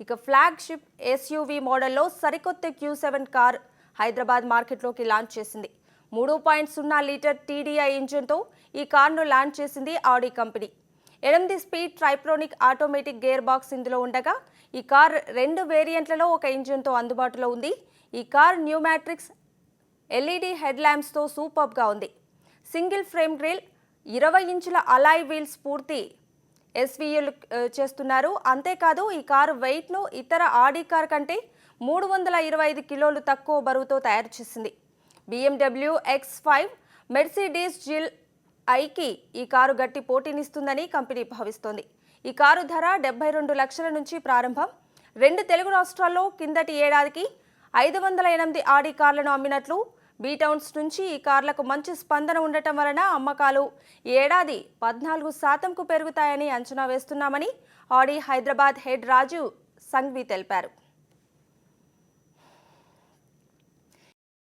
ఇక flagship SUV మోడల్లో సరికొత్త Q7 కార్ హైదరాబాద్ మార్కెట్లోకి లాంచ్ చేసింది. 3.0 లీటర్ TDI ఇంజిన్తో ఈ కార్ను లాంచ్ చేసింది Audi company. 8 speed tiptronic automatic gear box ఇందులో ఉండగా ఈ కార్ 2 వేరియంట్లలో ఒక ఇంజిన్తో అందుబాటులో ఉంది. ఈ కార్ న్యూమాట్రిక్స్ LED హెడ్ ల్యాంప్స్తో సూపర్బ్గా ఉంది. సింగిల్ ఫ్రేమ్ గ్రిల్, 20 ఇంచుల అలాయ్ వీల్స్ పూర్తి SVUలు చేస్తున్నారు. అంతేకాదు ఈ కారు వెయిట్ను ఇతర ఆడి కార్ కంటే 325 కిలోలు తక్కువ బరువుతో తయారు చేసింది. BMW X5, మెర్సిడీస్ GL ఐకి ఈ కారు గట్టి పోటీనిస్తుందని కంపెనీ భావిస్తోంది. ఈ కారు ధర 72 లక్షల నుంచి ప్రారంభం. 2 తెలుగు రాష్ట్రాల్లో కిందటి ఏడాదికి 508 ఆడి కార్లను అమ్మినట్లు బీటౌన్స్ నుంచి ఈ కార్లకు మంచి స్పందన ఉండటం వలన అమ్మకాలు ఈ ఏడాది 14% పెరుగుతాయని అంచనా వేస్తున్నామని ఆడి హైదరాబాద్ హెడ్ రాజీవ్ సంఘవి తెలిపారు.